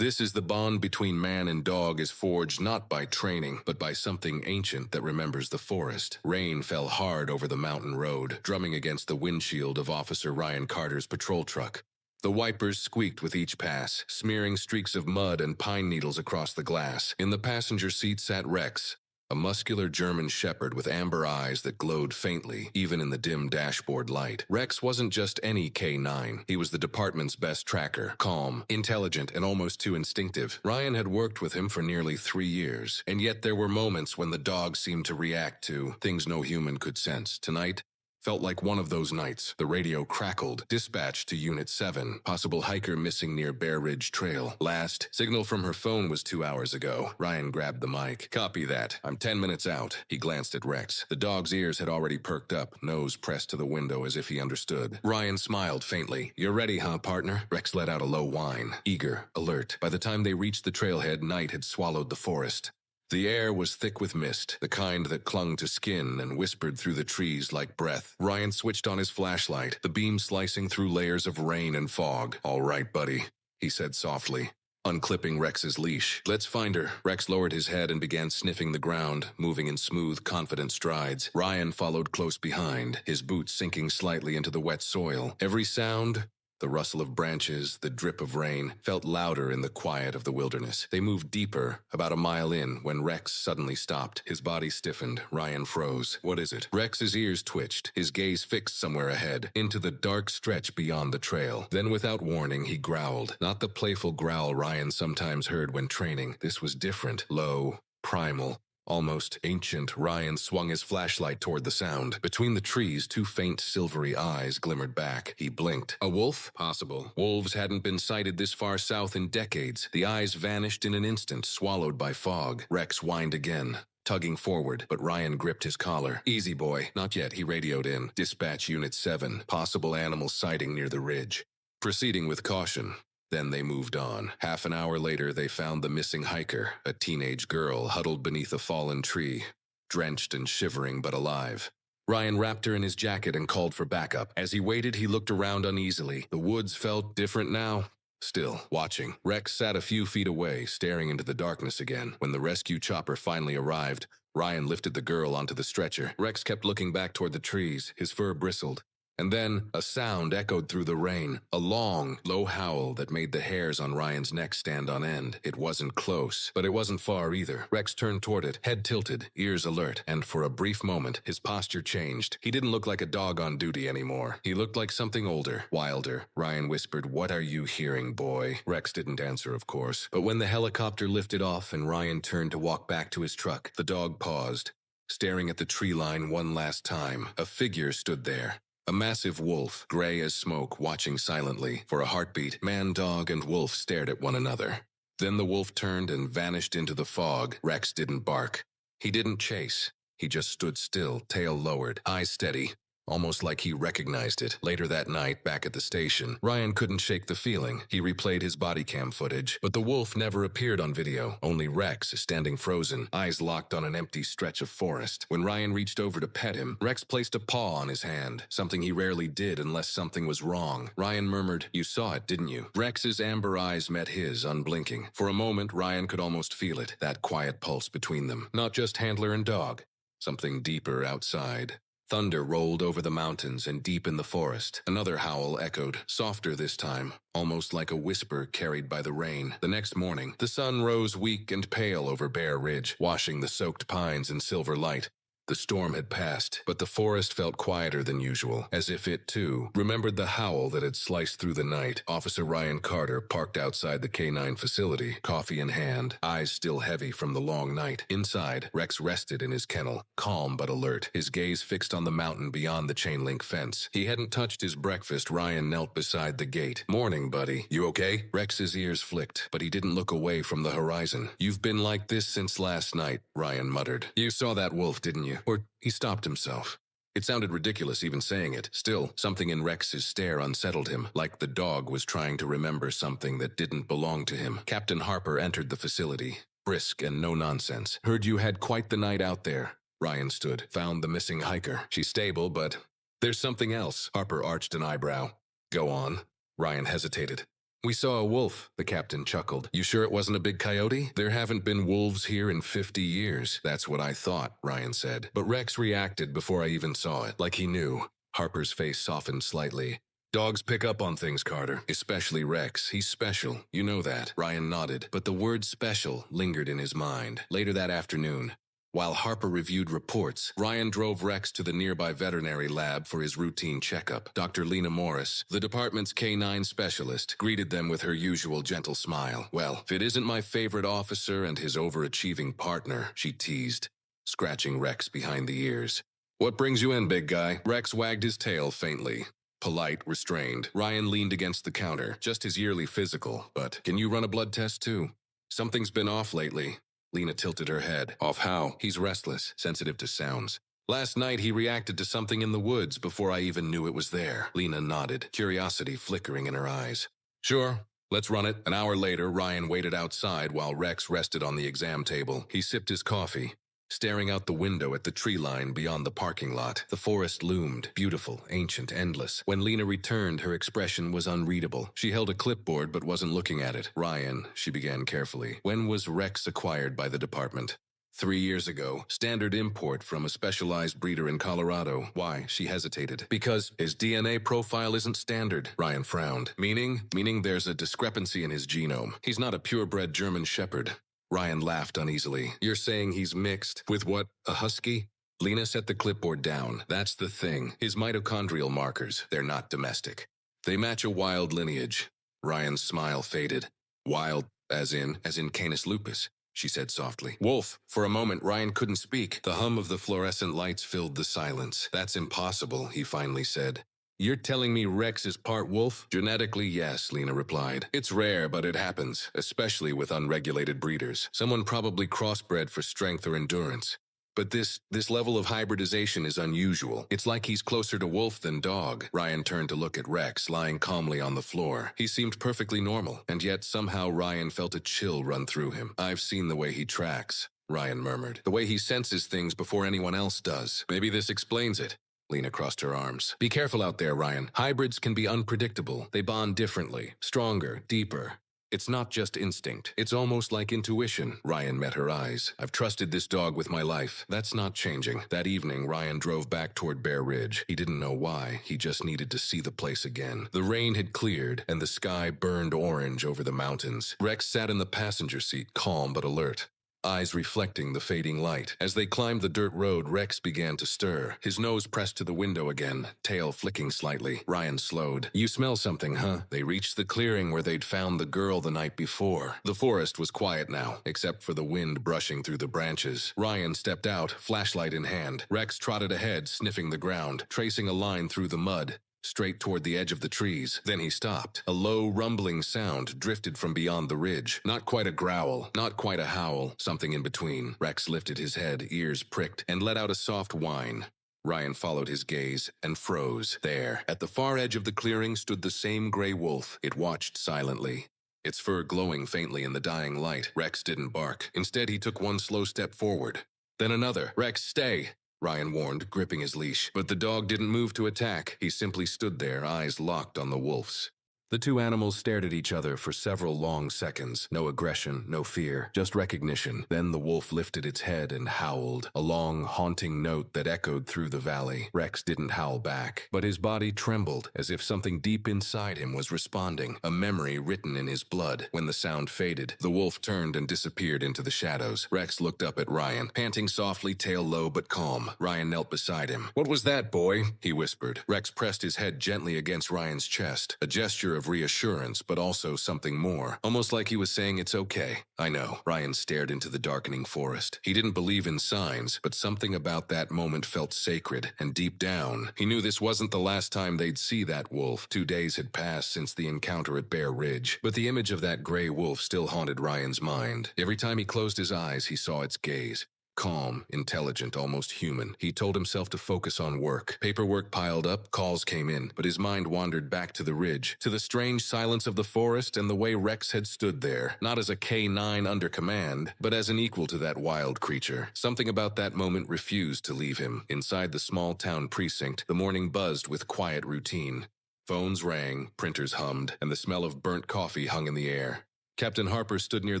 This is the bond between man and dog is forged not by training, but by something ancient that remembers the forest. Rain fell hard over the mountain road, drumming against the windshield of Officer Ryan Carter's patrol truck. The wipers squeaked with each pass, smearing streaks of mud and pine needles across the glass. In the passenger seat sat Rex, a muscular German shepherd with amber eyes that glowed faintly, even in the dim dashboard light. Rex wasn't just any K9. He was the department's best tracker, calm, intelligent, and almost too instinctive. Ryan had worked with him for nearly 3 years, and yet there were moments when the dog seemed to react to things no human could sense. Tonight felt like one of those nights. The radio crackled. Dispatch to Unit 7. Possible hiker missing near Bear Ridge Trail. Last signal from her phone was 2 hours ago. Ryan grabbed the mic. Copy that. I'm 10 minutes out. He glanced at Rex. The dog's ears had already perked up, nose pressed to the window as if he understood. Ryan smiled faintly. You're ready, huh, partner? Rex let out a low whine. Eager, alert. By the time they reached the trailhead, night had swallowed the forest. The air was thick with mist, the kind that clung to skin and whispered through the trees like breath. Ryan switched on his flashlight, the beam slicing through layers of rain and fog. All right, buddy, he said softly, unclipping Rex's leash. Let's find her. Rex lowered his head and began sniffing the ground, moving in smooth, confident strides. Ryan followed close behind, his boots sinking slightly into the wet soil. Every sound, the rustle of branches, the drip of rain, felt louder in the quiet of the wilderness. They moved deeper, about a mile in, when Rex suddenly stopped. His body stiffened. Ryan froze. What is it? Rex's ears twitched, his gaze fixed somewhere ahead, into the dark stretch beyond the trail. Then without warning, he growled. Not the playful growl Ryan sometimes heard when training. This was different, low, primal, almost ancient. Ryan swung his flashlight toward the sound. Between the trees, 2 faint silvery eyes glimmered back. He blinked. A wolf? Possible. Wolves hadn't been sighted this far south in decades. The eyes vanished in an instant, swallowed by fog. Rex whined again, tugging forward, but Ryan gripped his collar. Easy, boy. Not yet, he radioed in. Dispatch Unit 7. Possible animal sighting near the ridge. Proceeding with caution. Then they moved on. Half an hour later, they found the missing hiker, a teenage girl huddled beneath a fallen tree, drenched and shivering but alive. Ryan wrapped her in his jacket and called for backup. As he waited, he looked around uneasily. The woods felt different now. Still, watching. Rex sat a few feet away, staring into the darkness again. When the rescue chopper finally arrived, Ryan lifted the girl onto the stretcher. Rex kept looking back toward the trees. His fur bristled. And then a sound echoed through the rain, a long, low howl that made the hairs on Ryan's neck stand on end. It wasn't close, but it wasn't far either. Rex turned toward it, head tilted, ears alert, and for a brief moment, his posture changed. He didn't look like a dog on duty anymore. He looked like something older, wilder. Ryan whispered, "What are you hearing, boy?" Rex didn't answer, of course. But when the helicopter lifted off and Ryan turned to walk back to his truck, the dog paused, staring at the tree line one last time. A figure stood there. A massive wolf, gray as smoke, watching silently. For a heartbeat, man, dog, and wolf stared at one another. Then the wolf turned and vanished into the fog. Rex didn't bark. He didn't chase. He just stood still, tail lowered, eyes steady, almost like he recognized it. Later that night, back at the station, Ryan couldn't shake the feeling. He replayed his body cam footage, but the wolf never appeared on video. Only Rex, standing frozen, eyes locked on an empty stretch of forest. When Ryan reached over to pet him, Rex placed a paw on his hand, something he rarely did unless something was wrong. Ryan murmured, "You saw it, didn't you?" Rex's amber eyes met his, unblinking. For a moment, Ryan could almost feel it, that quiet pulse between them. Not just handler and dog, something deeper outside. Thunder rolled over the mountains and deep in the forest. Another howl echoed, softer this time, almost like a whisper carried by the rain. The next morning, the sun rose weak and pale over Bear Ridge, washing the soaked pines in silver light. The storm had passed, but the forest felt quieter than usual, as if it, too, remembered the howl that had sliced through the night. Officer Ryan Carter parked outside the K9 facility, coffee in hand, eyes still heavy from the long night. Inside, Rex rested in his kennel, calm but alert, his gaze fixed on the mountain beyond the chain-link fence. He hadn't touched his breakfast. Ryan knelt beside the gate. "Morning, buddy. You okay?" Rex's ears flicked, but he didn't look away from the horizon. "You've been like this since last night," Ryan muttered. "You saw that wolf, didn't you?" Or he stopped himself. It sounded ridiculous even saying it. Still, something in Rex's stare unsettled him, like the dog was trying to remember something that didn't belong to him. Captain Harper entered the facility, brisk and no nonsense. "Heard you had quite the night out there." Ryan stood. "Found the missing hiker. She's stable, but there's something else." Harper arched an eyebrow. "Go on." Ryan hesitated. We saw a wolf, the captain chuckled. You sure it wasn't a big coyote? There haven't been wolves here in 50 years. That's what I thought, Ryan said. But Rex reacted before I even saw it, like he knew. Harper's face softened slightly. Dogs pick up on things, Carter. Especially Rex. He's special. You know that. Ryan nodded, but the word special lingered in his mind. Later that afternoon, while Harper reviewed reports, Ryan drove Rex to the nearby veterinary lab for his routine checkup. Dr. Lena Morris, the department's K9 specialist, greeted them with her usual gentle smile. Well, if it isn't my favorite officer and his overachieving partner, she teased, scratching Rex behind the ears. What brings you in, big guy? Rex wagged his tail faintly. Polite, restrained, Ryan leaned against the counter, just his yearly physical. But can you run a blood test too? Something's been off lately. Lena tilted her head. Off how? He's restless, sensitive to sounds. Last night he reacted to something in the woods before I even knew it was there. Lena nodded, curiosity flickering in her eyes. Sure, let's run it. An hour later, Ryan waited outside while Rex rested on the exam table. He sipped his coffee, staring out the window at the tree line beyond the parking lot. The forest loomed, beautiful, ancient, endless. When Lena returned, her expression was unreadable. She held a clipboard but wasn't looking at it. Ryan, she began carefully. When was Rex acquired by the department? 3 years ago. Standard import from a specialized breeder in Colorado. Why? She hesitated. Because his DNA profile isn't standard. Ryan frowned. Meaning there's a discrepancy in his genome. He's not a purebred German shepherd. Ryan laughed uneasily. You're saying he's mixed with what, a husky? Lena set the clipboard down. That's the thing. His mitochondrial markers, they're not domestic. They match a wild lineage. Ryan's smile faded. Wild, as in Canis lupus, she said softly. Wolf. For a moment, Ryan couldn't speak. The hum of the fluorescent lights filled the silence. That's impossible, he finally said. You're telling me Rex is part wolf? Genetically, yes, Lena replied. It's rare, but it happens, especially with unregulated breeders. Someone probably crossbred for strength or endurance. But this level of hybridization is unusual. It's like he's closer to wolf than dog. Ryan turned to look at Rex, lying calmly on the floor. He seemed perfectly normal, and yet somehow Ryan felt a chill run through him. I've seen the way he tracks, Ryan murmured. The way he senses things before anyone else does. Maybe this explains it. Lena crossed her arms. Be careful out there, Ryan. Hybrids can be unpredictable. They bond differently, stronger, deeper. It's not just instinct. It's almost like intuition. Ryan met her eyes. I've trusted this dog with my life. That's not changing. That evening, Ryan drove back toward Bear Ridge. He didn't know why. He just needed to see the place again. The rain had cleared, and the sky burned orange over the mountains. Rex sat in the passenger seat, calm but alert, eyes reflecting the fading light. As they climbed the dirt road, Rex began to stir, his nose pressed to the window again, tail flicking slightly. Ryan slowed. You smell something, huh? They reached the clearing where they'd found the girl the night before. The forest was quiet now, except for the wind brushing through the branches. Ryan stepped out, flashlight in hand. Rex trotted ahead, sniffing the ground, tracing a line through the mud, straight toward the edge of the trees. Then he stopped. A low, rumbling sound drifted from beyond the ridge. Not quite a growl, not quite a howl, something in between. Rex lifted his head, ears pricked, and let out a soft whine. Ryan followed his gaze and froze. There, at the far edge of the clearing, stood the same gray wolf. It watched silently, its fur glowing faintly in the dying light. Rex didn't bark. Instead, he took one slow step forward. Then another. Rex, stay! Ryan warned, gripping his leash. But the dog didn't move to attack. He simply stood there, eyes locked on the wolf's. The two animals stared at each other for several long seconds. No aggression, no fear, just recognition. Then the wolf lifted its head and howled, a long, haunting note that echoed through the valley. Rex didn't howl back, but his body trembled, as if something deep inside him was responding, a memory written in his blood. When the sound faded, the wolf turned and disappeared into the shadows. Rex looked up at Ryan, panting softly, tail low but calm. Ryan knelt beside him. What was that, boy? He whispered. Rex pressed his head gently against Ryan's chest, a gesture of reassurance, but also something more. Almost like he was saying, it's okay. I know. Ryan stared into the darkening forest. He didn't believe in signs, but something about that moment felt sacred, and deep down, he knew this wasn't the last time they'd see that wolf. 2 days had passed since the encounter at Bear Ridge, but the image of that gray wolf still haunted Ryan's mind. Every time he closed his eyes, he saw its gaze. Calm, intelligent, almost human. He told himself to focus on work. Paperwork piled up, calls came in, but his mind wandered back to the ridge, to the strange silence of the forest and the way Rex had stood there, not as a K9 under command, but as an equal to that wild creature. Something about that moment refused to leave him. Inside the small town precinct, the morning buzzed with quiet routine. Phones rang, printers hummed, and the smell of burnt coffee hung in the air. Captain Harper stood near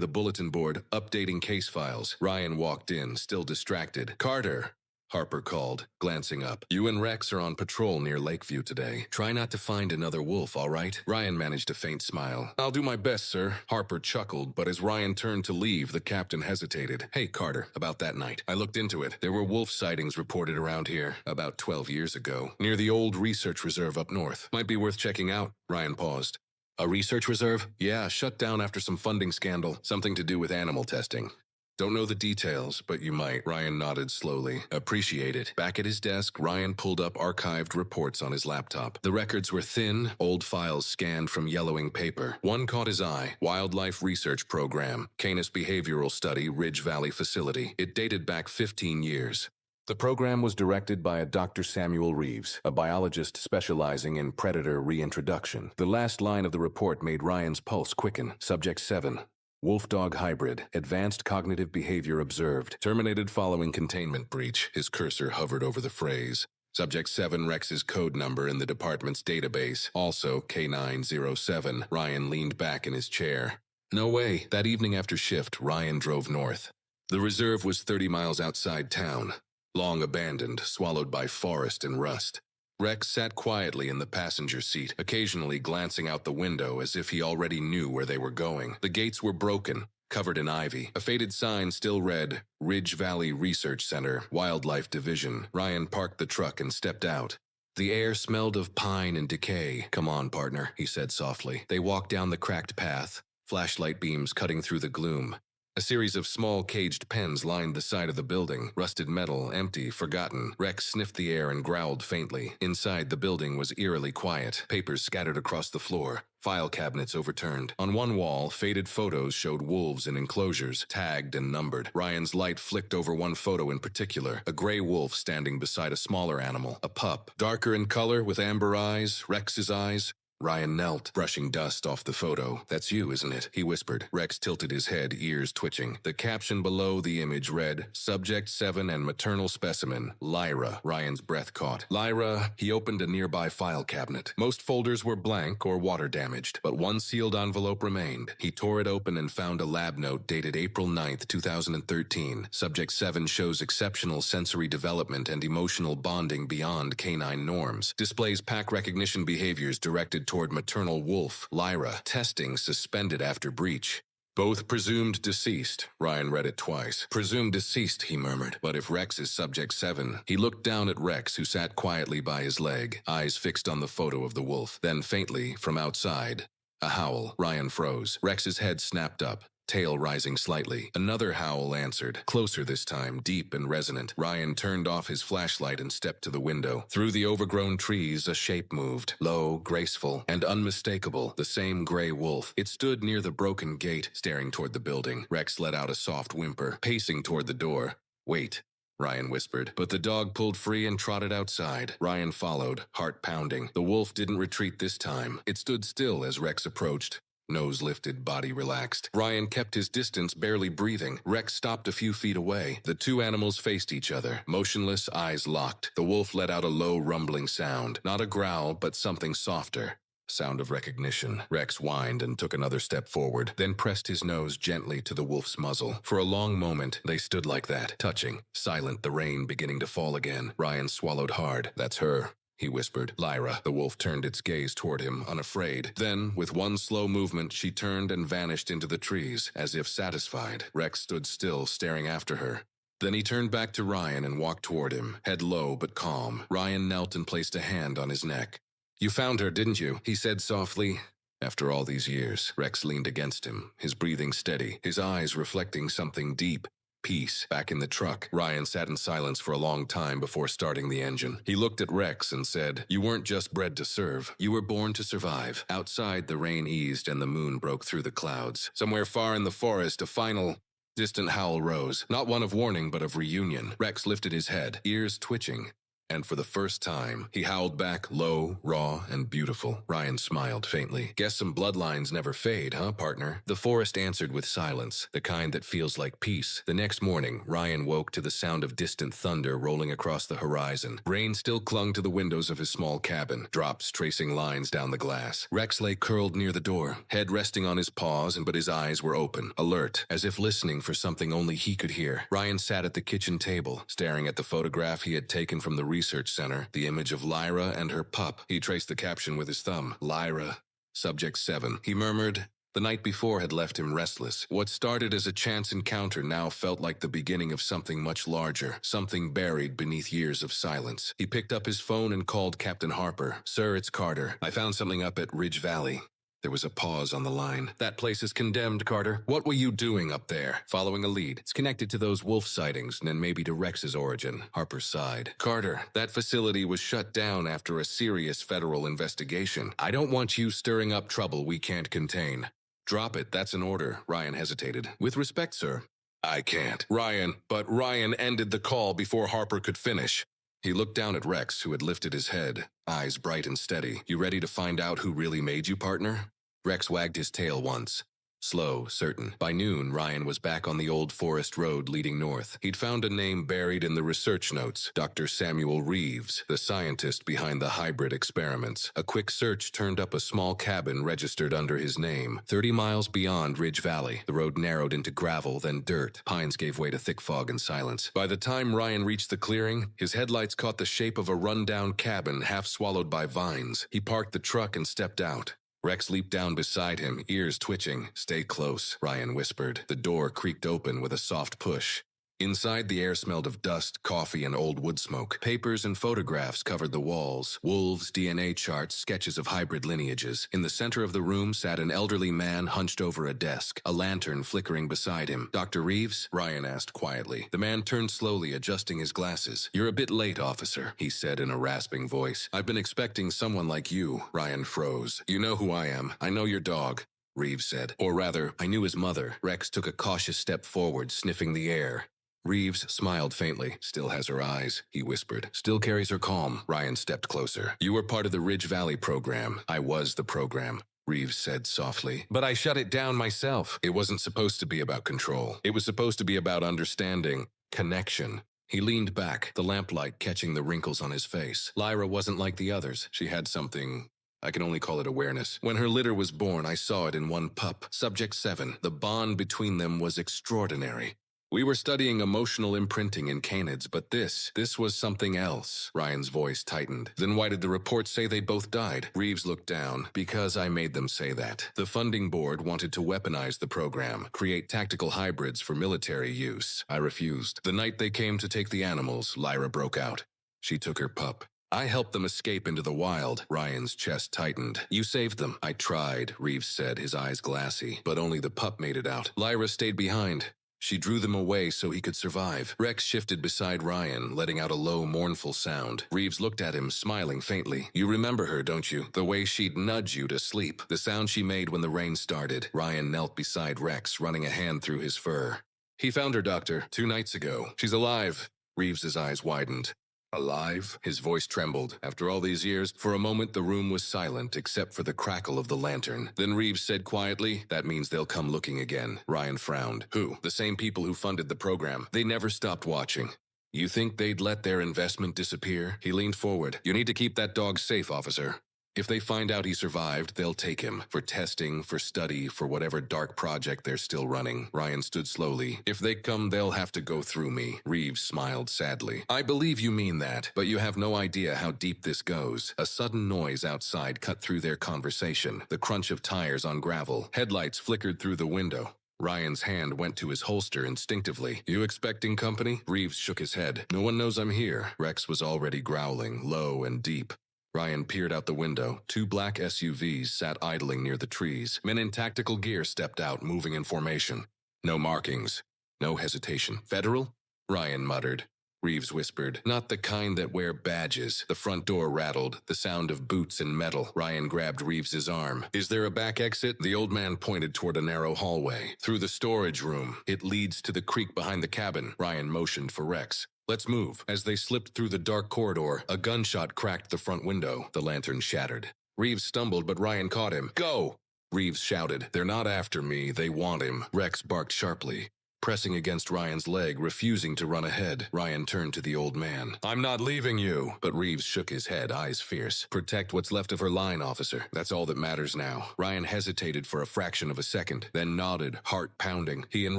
the bulletin board, updating case files. Ryan walked in, still distracted. "Carter!" Harper called, glancing up. "You and Rex are on patrol near Lakeview today. Try not to find another wolf, all right?" Ryan managed a faint smile. "I'll do my best, sir." Harper chuckled, but as Ryan turned to leave, the captain hesitated. "Hey, Carter, about that night. I looked into it. There were wolf sightings reported around here about 12 years ago, near the old research reserve up north. Might be worth checking out." Ryan paused. "A research reserve?" "Yeah, shut down after some funding scandal. Something to do with animal testing." "Don't know the details, but you might." Ryan nodded slowly. "Appreciate it." Back at his desk, Ryan pulled up archived reports on his laptop. The records were thin, old files scanned from yellowing paper. One caught his eye: Wildlife Research Program, Canis Behavioral Study, Ridge Valley Facility. It dated back 15 years. The program was directed by a Dr. Samuel Reeves, a biologist specializing in predator reintroduction. The last line of the report made Ryan's pulse quicken. Subject 7. Wolf-dog hybrid, advanced cognitive behavior observed, terminated following containment breach. His cursor hovered over the phrase. Subject 7, Rex's code number in the department's database, also K907. Ryan leaned back in his chair. No way. That evening after shift, Ryan drove north. The reserve was 30 miles outside town, long abandoned, swallowed by forest and rust. Rex sat quietly in the passenger seat, occasionally glancing out the window as if he already knew where they were going. The gates were broken, covered in ivy. A faded sign still read, Ridge Valley Research Center, Wildlife Division. Ryan parked the truck and stepped out. The air smelled of pine and decay. "Come on, partner," he said softly. They walked down the cracked path, flashlight beams cutting through the gloom. A series of small caged pens lined the side of the building, rusted metal, empty, forgotten. Rex sniffed the air and growled faintly. Inside, the building was eerily quiet, papers scattered across the floor, file cabinets overturned. On one wall, faded photos showed wolves in enclosures, tagged and numbered. Ryan's light flicked over one photo in particular, a gray wolf standing beside a smaller animal, a pup. Darker in color, with amber eyes, Rex's eyes. Ryan knelt, brushing dust off the photo. "That's you, isn't it?" he whispered. Rex tilted his head, ears twitching. The caption below the image read, Subject 7 and maternal specimen, Lyra. Ryan's breath caught. Lyra. He opened a nearby file cabinet. Most folders were blank or water damaged, but one sealed envelope remained. He tore it open and found a lab note dated April 9th, 2013. Subject 7 shows exceptional sensory development and emotional bonding beyond canine norms. Displays pack recognition behaviors directed toward maternal wolf, Lyra. Testing suspended after breach. Both presumed deceased. Ryan read it twice. Presumed deceased, he murmured. But if Rex is subject 7, he looked down at Rex, who sat quietly by his leg, eyes fixed on the photo of the wolf. Then faintly, from outside, a howl. Ryan froze. Rex's head snapped up, tail rising slightly. Another howl answered, closer this time, deep and resonant. Ryan turned off his flashlight and stepped to the window. Through the overgrown trees, a shape moved, low, graceful, and unmistakable, the same gray wolf. It stood near the broken gate, staring toward the building. Rex let out a soft whimper, pacing toward the door. "Wait," Ryan whispered, but the dog pulled free and trotted outside. Ryan followed, heart pounding. The wolf didn't retreat this time. It stood still as Rex approached. Nose lifted, body relaxed. Ryan kept his distance, barely breathing. Rex stopped a few feet away. The two animals faced each other, motionless, eyes locked. The wolf let out a low, rumbling sound. Not a growl, but something softer. Sound of recognition. Rex whined and took another step forward, then pressed his nose gently to the wolf's muzzle. For a long moment, they stood like that, touching, silent, the rain beginning to fall again. Ryan swallowed hard. "That's her," he whispered. "Lyra." The wolf turned its gaze toward him, unafraid. Then, with one slow movement, she turned and vanished into the trees, as if satisfied. Rex stood still, staring after her. Then he turned back to Ryan and walked toward him, head low but calm. Ryan knelt and placed a hand on his neck. "You found her, didn't you?" he said softly. After all these years, Rex leaned against him, his breathing steady, his eyes reflecting something deep. Peace. Back in the truck, Ryan sat in silence for a long time before starting the engine. He looked at Rex and said, "You weren't just bred to serve. You were born to survive." Outside, the rain eased and the moon broke through the clouds. Somewhere far in the forest, a final, distant howl rose. Not one of warning, but of reunion. Rex lifted his head, ears twitching. And for the first time, he howled back low, raw, and beautiful. Ryan smiled faintly. Guess some bloodlines never fade, huh, partner? The forest answered with silence, the kind that feels like peace. The next morning, Ryan woke to the sound of distant thunder rolling across the horizon. Rain still clung to the windows of his small cabin, drops tracing lines down the glass. Rex lay curled near the door, head resting on his paws, but his eyes were open, alert, as if listening for something only he could hear. Ryan sat at the kitchen table, staring at the photograph he had taken from the research center, the image of Lyra and her pup. He traced the caption with his thumb. Lyra, subject 7. He murmured. The night before had left him restless. What started as a chance encounter now felt like the beginning of something much larger, something buried beneath years of silence. He picked up his phone and called Captain Harper. Sir, it's Carter. I found something up at Ridge Valley. There was a pause on the line. That place is condemned, Carter. What were you doing up there? Following a lead. It's connected to those wolf sightings and then maybe to Rex's origin. Harper sighed. Carter, that facility was shut down after a serious federal investigation. I don't want you stirring up trouble we can't contain. Drop it, that's an order. Ryan hesitated. With respect, sir. I can't. But Ryan ended the call before Harper could finish. He looked down at Rex, who had lifted his head, eyes bright and steady. You ready to find out who really made you, partner? Rex wagged his tail once. Slow, certain. By noon, Ryan was back on the old forest road leading north. He'd found a name buried in the research notes, Dr. Samuel Reeves, the scientist behind the hybrid experiments. A quick search turned up a small cabin registered under his name. 30 miles beyond Ridge Valley, the road narrowed into gravel, then dirt. Pines gave way to thick fog and silence. By the time Ryan reached the clearing, his headlights caught the shape of a rundown cabin half swallowed by vines. He parked the truck and stepped out. Rex leaped down beside him, ears twitching. Stay close, Ryan whispered. The door creaked open with a soft push. Inside, the air smelled of dust, coffee, and old wood smoke. Papers and photographs covered the walls. Wolves, DNA charts, sketches of hybrid lineages. In the center of the room sat an elderly man hunched over a desk, a lantern flickering beside him. Dr. Reeves? Ryan asked quietly. The man turned slowly, adjusting his glasses. You're a bit late, officer, he said in a rasping voice. I've been expecting someone like you. Ryan froze. You know who I am. I know your dog, Reeves said. Or rather, I knew his mother. Rex took a cautious step forward, sniffing the air. Reeves smiled faintly. Still has her eyes, he whispered. Still carries her calm. Ryan stepped closer. You were part of the Ridge Valley program. I was the program, Reeves said softly. But I shut it down myself. It wasn't supposed to be about control. It was supposed to be about understanding, connection. He leaned back, the lamplight catching the wrinkles on his face. Lyra wasn't like the others. She had something. I can only call it awareness. When her litter was born, I saw it in one pup. Subject 7. The bond between them was extraordinary. We were studying emotional imprinting in canids, but this was something else. Ryan's voice tightened. Then why did the report say they both died? Reeves looked down. Because I made them say that. The funding board wanted to weaponize the program, create tactical hybrids for military use. I refused. The night they came to take the animals, Lyra broke out. She took her pup. I helped them escape into the wild. Ryan's chest tightened. You saved them. I tried, Reeves said, his eyes glassy. But only the pup made it out. Lyra stayed behind. She drew them away so he could survive. Rex shifted beside Ryan, letting out a low, mournful sound. Reeves looked at him, smiling faintly. You remember her, don't you? The way she'd nudge you to sleep. The sound she made when the rain started. Ryan knelt beside Rex, running a hand through his fur. He found her, Doctor, 2 nights ago. She's alive. Reeves's eyes widened. Alive? His voice trembled. After all these years, for a moment the room was silent except for the crackle of the lantern. Then Reeves said quietly, that means they'll come looking again. Ryan frowned. Who? The same people who funded the program. They never stopped watching. You think they'd let their investment disappear? He leaned forward. You need to keep that dog safe, officer. If they find out he survived, they'll take him. For testing, for study, for whatever dark project they're still running. Ryan stood slowly. If they come, they'll have to go through me. Reeves smiled sadly. I believe you mean that, but you have no idea how deep this goes. A sudden noise outside cut through their conversation. The crunch of tires on gravel. Headlights flickered through the window. Ryan's hand went to his holster instinctively. You expecting company? Reeves shook his head. No one knows I'm here. Rex was already growling, low and deep. Ryan peered out the window. 2 black SUVs sat idling near the trees. Men in tactical gear stepped out, moving in formation. No markings. No hesitation. Federal? Ryan muttered. Reeves whispered, not the kind that wear badges. The front door rattled, the sound of boots and metal. Ryan grabbed Reeves's arm. Is there a back exit? The old man pointed toward a narrow hallway. Through the storage room. It leads to the creek behind the cabin. Ryan motioned for Rex. Let's move. As they slipped through the dark corridor, a gunshot cracked the front window. The lantern shattered. Reeves stumbled, but Ryan caught him. Go! Reeves shouted. They're not after me, they want him. Rex barked sharply, pressing against Ryan's leg, refusing to run ahead. Ryan turned to the old man. I'm not leaving you. But Reeves shook his head, eyes fierce. Protect what's left of her line, officer. That's all that matters now. Ryan hesitated for a fraction of a second, then nodded, heart pounding. He and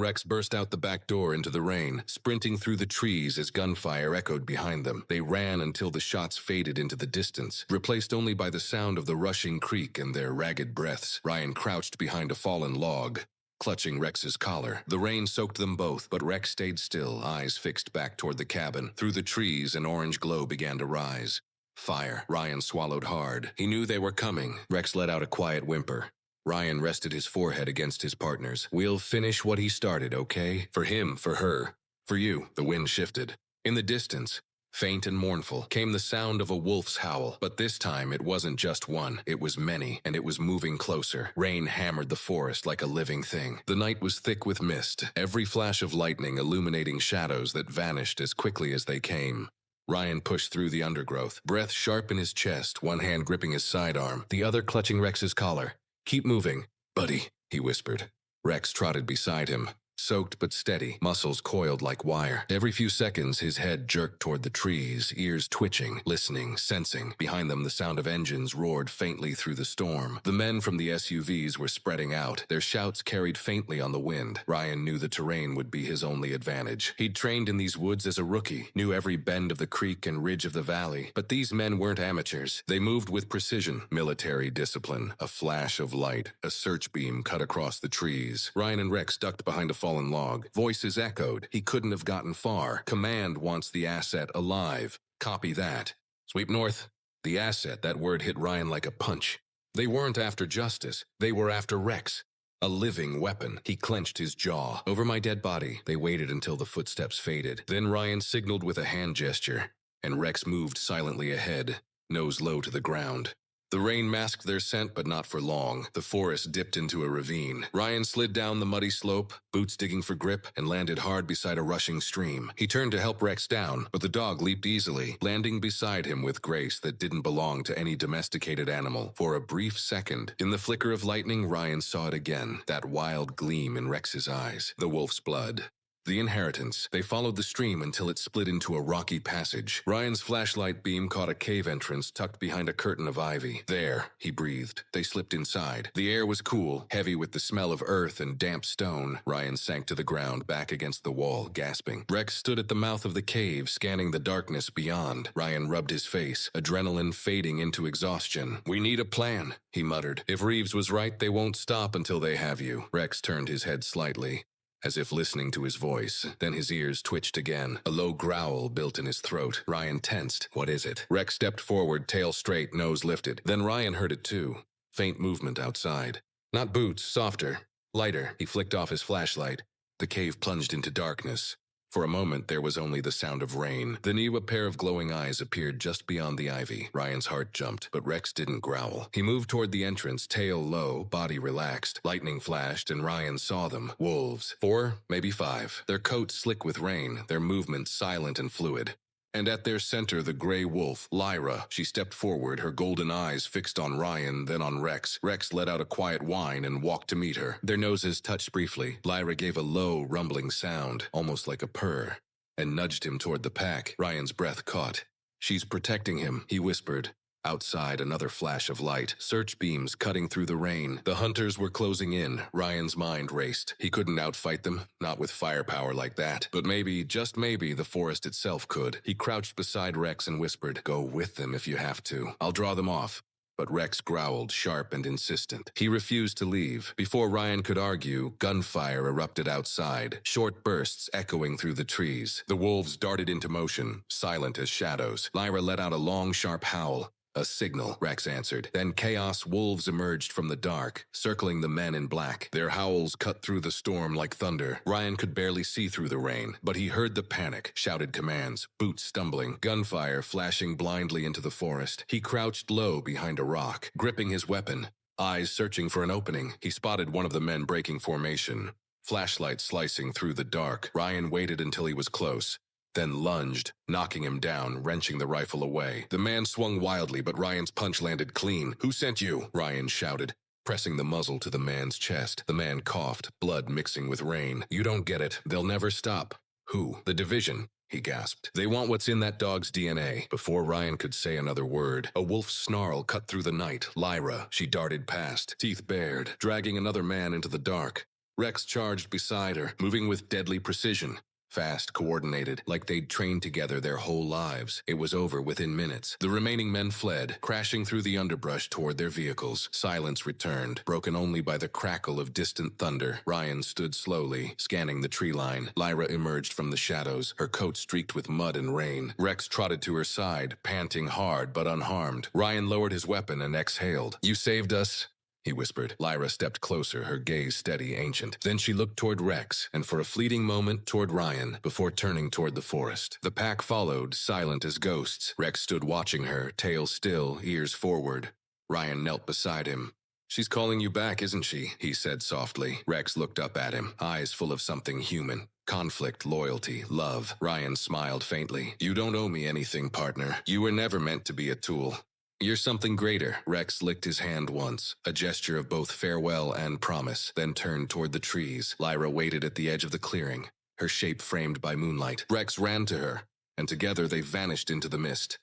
Rex burst out the back door into the rain, sprinting through the trees as gunfire echoed behind them. They ran until the shots faded into the distance, replaced only by the sound of the rushing creek and their ragged breaths. Ryan crouched behind a fallen log, clutching Rex's collar. The rain soaked them both, but Rex stayed still, eyes fixed back toward the cabin. Through the trees, an orange glow began to rise. Fire. Ryan swallowed hard. He knew they were coming. Rex let out a quiet whimper. Ryan rested his forehead against his partner's. We'll finish what he started, okay? For him, for her, for you. The wind shifted. In the distance, faint and mournful, came the sound of a wolf's howl, but this time it wasn't just one, it was many, and it was moving closer. Rain hammered the forest like a living thing. The night was thick with mist, every flash of lightning illuminating shadows that vanished as quickly as they came. Ryan pushed through the undergrowth, breath sharp in his chest, one hand gripping his sidearm, the other clutching Rex's collar. Keep moving, buddy, he whispered. Rex trotted beside him, soaked but steady, muscles coiled like wire. Every few seconds, his head jerked toward the trees, ears twitching, listening, sensing. Behind them, the sound of engines roared faintly through the storm. The men from the SUVs were spreading out, their shouts carried faintly on the wind. Ryan knew the terrain would be his only advantage. He'd trained in these woods as a rookie, knew every bend of the creek and ridge of the valley. But these men weren't amateurs. They moved with precision, military discipline. A flash of light, a search beam cut across the trees. Ryan and Rex ducked behind a fallen log. Voices echoed. He couldn't have gotten far. Command wants the asset alive. Copy that. Sweep north. The asset, that word hit Ryan like a punch. They weren't after justice. They were after Rex. A living weapon. He clenched his jaw. Over my dead body. They waited until the footsteps faded. Then Ryan signaled with a hand gesture, and Rex moved silently ahead, nose low to the ground. The rain masked their scent, but not for long. The forest dipped into a ravine. Ryan slid down the muddy slope, boots digging for grip, and landed hard beside a rushing stream. He turned to help Rex down, but the dog leaped easily, landing beside him with grace that didn't belong to any domesticated animal. For a brief second, in the flicker of lightning, Ryan saw it again, that wild gleam in Rex's eyes. The wolf's blood. The inheritance. They followed the stream until it split into a rocky passage. Ryan's flashlight beam caught a cave entrance tucked behind a curtain of ivy. There, he breathed. They slipped inside. The air was cool, heavy with the smell of earth and damp stone. Ryan sank to the ground, back against the wall, gasping. Rex stood at the mouth of the cave, scanning the darkness beyond. Ryan rubbed his face, adrenaline fading into exhaustion. We need a plan, he muttered. If Reeves was right, they won't stop until they have you. Rex turned his head slightly, as if listening to his voice. Then his ears twitched again. A low growl built in his throat. Ryan tensed. What is it? Rex stepped forward, tail straight, nose lifted. Then Ryan heard it too. Faint movement outside. Not boots, softer, lighter. He flicked off his flashlight. The cave plunged into darkness. For a moment, there was only the sound of rain. Then a pair of glowing eyes appeared just beyond the ivy. Ryan's heart jumped, but Rex didn't growl. He moved toward the entrance, tail low, body relaxed. Lightning flashed, and Ryan saw them. Wolves. 4, maybe 5. Their coats slick with rain, their movements silent and fluid. And at their center, the gray wolf, Lyra. She stepped forward, her golden eyes fixed on Ryan, then on Rex. Rex let out a quiet whine and walked to meet her. Their noses touched briefly. Lyra gave a low, rumbling sound, almost like a purr, and nudged him toward the pack. Ryan's breath caught. She's protecting him, he whispered. Outside, another flash of light, search beams cutting through the rain. The hunters were closing in. Ryan's mind raced. He couldn't outfight them, not with firepower like that. But maybe, just maybe, the forest itself could. He crouched beside Rex and whispered, "Go with them if you have to. I'll draw them off." But Rex growled, sharp and insistent. He refused to leave. Before Ryan could argue, gunfire erupted outside, short bursts echoing through the trees. The wolves darted into motion, silent as shadows. Lyra let out a long, sharp howl. A signal, Rex answered. Then chaos wolves emerged from the dark, circling the men in black. Their howls cut through the storm like thunder. Ryan could barely see through the rain, but he heard the panic, shouted commands, boots stumbling, gunfire flashing blindly into the forest. He crouched low behind a rock, gripping his weapon, eyes searching for an opening. He spotted one of the men breaking formation, flashlight slicing through the dark. Ryan waited until he was close, then lunged, knocking him down, wrenching the rifle away. The man swung wildly, but Ryan's punch landed clean. "Who sent you?" Ryan shouted, pressing the muzzle to the man's chest. The man coughed, blood mixing with rain. "You don't get it. They'll never stop." "Who?" "The division," he gasped. "They want what's in that dog's DNA." Before Ryan could say another word, a wolf's snarl cut through the night. Lyra, she darted past, teeth bared, dragging another man into the dark. Rex charged beside her, moving with deadly precision. Fast, coordinated, like they'd trained together their whole lives. It was over within minutes. The remaining men fled, crashing through the underbrush toward their vehicles. Silence returned, broken only by the crackle of distant thunder. Ryan stood slowly, scanning the tree line. Lyra emerged from the shadows, her coat streaked with mud and rain. Rex trotted to her side, panting hard but unharmed. Ryan lowered his weapon and exhaled. "You saved us," he whispered. Lyra stepped closer, her gaze steady, ancient. Then she looked toward Rex, and for a fleeting moment toward Ryan, before turning toward the forest. The pack followed, silent as ghosts. Rex stood watching her, tail still, ears forward. Ryan knelt beside him. "She's calling you back, isn't she?" he said softly. Rex looked up at him, eyes full of something human. Conflict, loyalty, love. Ryan smiled faintly. "You don't owe me anything, partner. You were never meant to be a tool. You're something greater." Rex licked his hand once, a gesture of both farewell and promise, then turned toward the trees. Lyra waited at the edge of the clearing, her shape framed by moonlight. Rex ran to her, and together they vanished into the mist.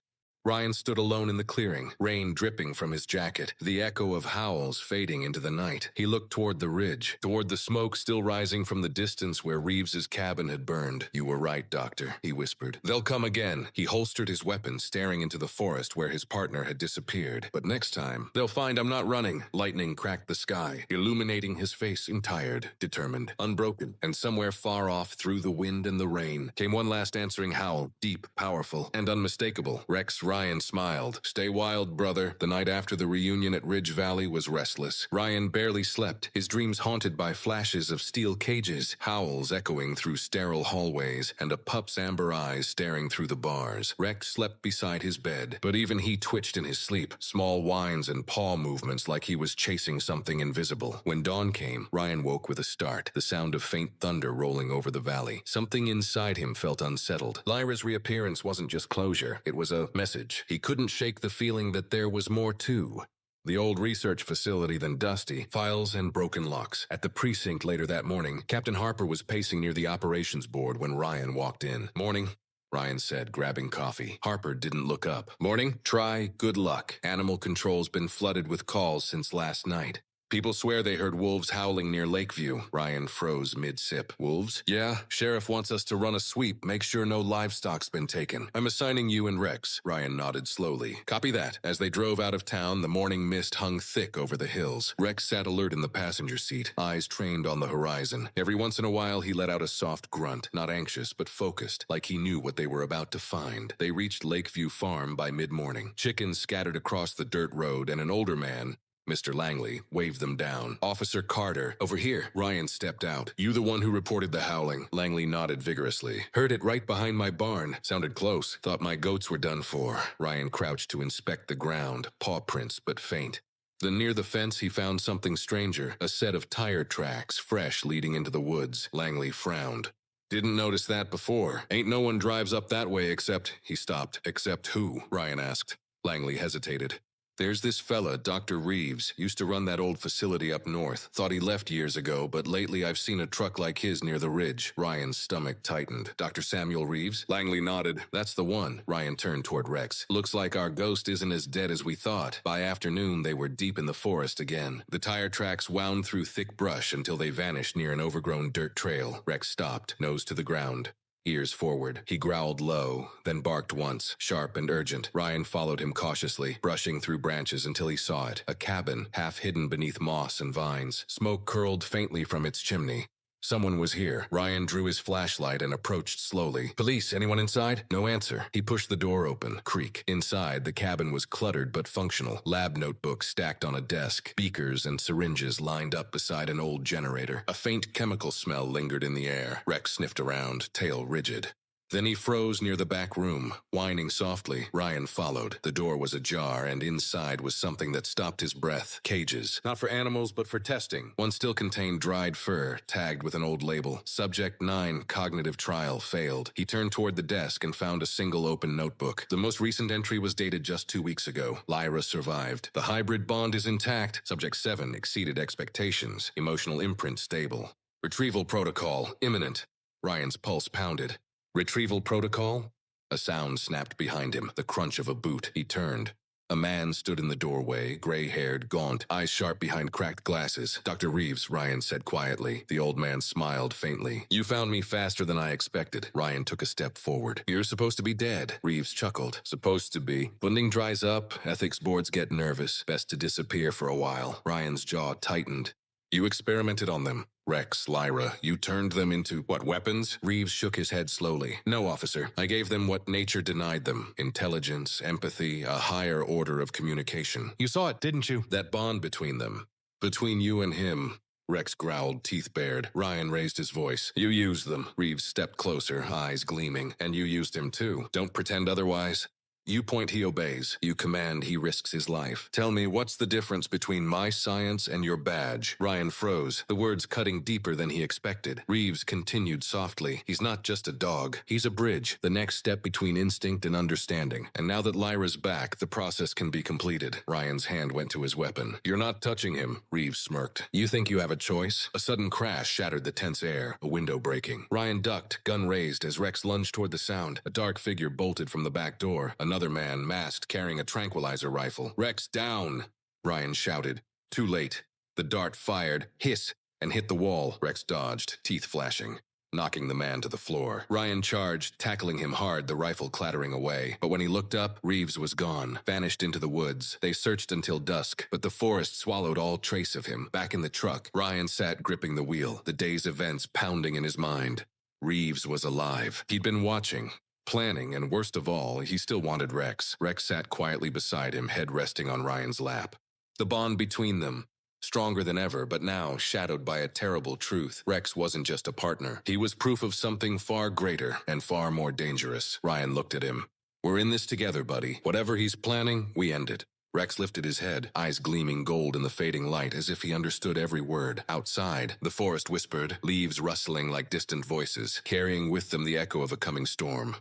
Ryan stood alone in the clearing, rain dripping from his jacket, the echo of howls fading into the night. He looked toward the ridge, toward the smoke still rising from the distance where Reeves's cabin had burned. "You were right, Doctor," he whispered. "They'll come again." He holstered his weapon, staring into the forest where his partner had disappeared. "But next time, they'll find I'm not running." Lightning cracked the sky, illuminating his face tired, determined, unbroken. And somewhere far off, through the wind and the rain, came one last answering howl, deep, powerful, and unmistakable. Ryan smiled. "Stay wild, brother." The night after the reunion at Ridge Valley was restless. Ryan barely slept, his dreams haunted by flashes of steel cages, howls echoing through sterile hallways, and a pup's amber eyes staring through the bars. Rex slept beside his bed, but even he twitched in his sleep, small whines and paw movements like he was chasing something invisible. When dawn came, Ryan woke with a start, the sound of faint thunder rolling over the valley. Something inside him felt unsettled. Lyra's reappearance wasn't just closure, it was a message. He couldn't shake the feeling that there was more too. The old research facility than dusty, files and broken locks. At the precinct later that morning, Captain Harper was pacing near the operations board when Ryan walked in. "Morning," Ryan said, grabbing coffee. Harper didn't look up. "Morning. Try. Good luck. Animal control's been flooded with calls since last night. People swear they heard wolves howling near Lakeview." Ryan froze mid-sip. "Wolves?" "Yeah. Sheriff wants us to run a sweep, make sure no livestock's been taken. I'm assigning you and Rex." Ryan nodded slowly. "Copy that." As they drove out of town, the morning mist hung thick over the hills. Rex sat alert in the passenger seat, eyes trained on the horizon. Every once in a while, he let out a soft grunt, not anxious, but focused, like he knew what they were about to find. They reached Lakeview Farm by mid-morning. Chickens scattered across the dirt road, and an older man, Mr. Langley, waved them down. "Officer Carter, over here." Ryan stepped out. "You the one who reported the howling?" Langley nodded vigorously. "Heard it right behind my barn. Sounded close. Thought my goats were done for." Ryan crouched to inspect the ground, paw prints but faint. Then near the fence he found something stranger, a set of tire tracks, fresh leading into the woods. Langley frowned. "Didn't notice that before. Ain't no one drives up that way except—" He stopped. "Except who?" Ryan asked. Langley hesitated. "There's this fella, Dr. Reeves, used to run that old facility up north. Thought he left years ago, but lately I've seen a truck like his near the ridge." Ryan's stomach tightened. "Dr. Samuel Reeves?" Langley nodded. "That's the one." Ryan turned toward Rex. "Looks like our ghost isn't as dead as we thought." By afternoon, they were deep in the forest again. The tire tracks wound through thick brush until they vanished near an overgrown dirt trail. Rex stopped, nose to the ground, ears forward. He growled low, then barked once, sharp and urgent. Ryan followed him cautiously, brushing through branches until he saw it. A cabin, half hidden beneath moss and vines. Smoke curled faintly from its chimney. Someone was here. Ryan drew his flashlight and approached slowly. "Police, anyone inside?" No answer. He pushed the door open. Creak. Inside, the cabin was cluttered but functional. Lab notebooks stacked on a desk. Beakers and syringes lined up beside an old generator. A faint chemical smell lingered in the air. Rex sniffed around, tail rigid. Then he froze near the back room, whining softly. Ryan followed. The door was ajar, and inside was something that stopped his breath. Cages. Not for animals, but for testing. One still contained dried fur, tagged with an old label. Subject 9, cognitive trial, failed. He turned toward the desk and found a single open notebook. The most recent entry was dated just 2 weeks ago. Lyra survived. The hybrid bond is intact. Subject 7 exceeded expectations. Emotional imprint stable. Retrieval protocol, imminent. Ryan's pulse pounded. Retrieval protocol? A sound snapped behind him, the crunch of a boot. He turned. A man stood in the doorway, gray-haired, gaunt, eyes sharp behind cracked glasses. "Dr. Reeves," Ryan said quietly. The old man smiled faintly. "You found me faster than I expected." Ryan took a step forward. "You're supposed to be dead." Reeves chuckled. "Supposed to be. Funding dries up, ethics boards get nervous. Best to disappear for a while." Ryan's jaw tightened. "You experimented on them. Rex, Lyra, you turned them into, what, weapons?" Reeves shook his head slowly. "No, officer. I gave them what nature denied them. Intelligence, empathy, a higher order of communication. You saw it, didn't you? That bond between them. Between you and him." Rex growled, teeth bared. Ryan raised his voice. "You used them." Reeves stepped closer, eyes gleaming. "And you used him too. Don't pretend otherwise." "You point, he obeys. You command, he risks his life. Tell me, what's the difference between my science and your badge?" Ryan froze, the words cutting deeper than he expected. Reeves continued softly. "He's not just a dog. He's a bridge, the next step between instinct and understanding. And now that Lyra's back, the process can be completed." Ryan's hand went to his weapon. "You're not touching him," Reeves smirked. "You think you have a choice?" A sudden crash shattered the tense air, a window breaking. Ryan ducked, gun raised, as Rex lunged toward the sound. A dark figure bolted from the back door. Another man, masked, carrying a tranquilizer rifle. "Rex, down!" Ryan shouted. Too late. The dart fired, hiss, and hit the wall. Rex dodged, teeth flashing, knocking the man to the floor. Ryan charged, tackling him hard, the rifle clattering away. But when he looked up, Reeves was gone, vanished into the woods. They searched until dusk, but the forest swallowed all trace of him. Back in the truck, Ryan sat gripping the wheel, the day's events pounding in his mind. Reeves was alive. He'd been watching, planning, and worst of all, he still wanted Rex. Rex sat quietly beside him, head resting on Ryan's lap. The bond between them, stronger than ever, but now shadowed by a terrible truth. Rex wasn't just a partner. He was proof of something far greater and far more dangerous. Ryan looked at him. "We're in this together, buddy. Whatever he's planning, we end it." Rex lifted his head, eyes gleaming gold in the fading light, as if he understood every word. Outside, the forest whispered, leaves rustling like distant voices, carrying with them the echo of a coming storm.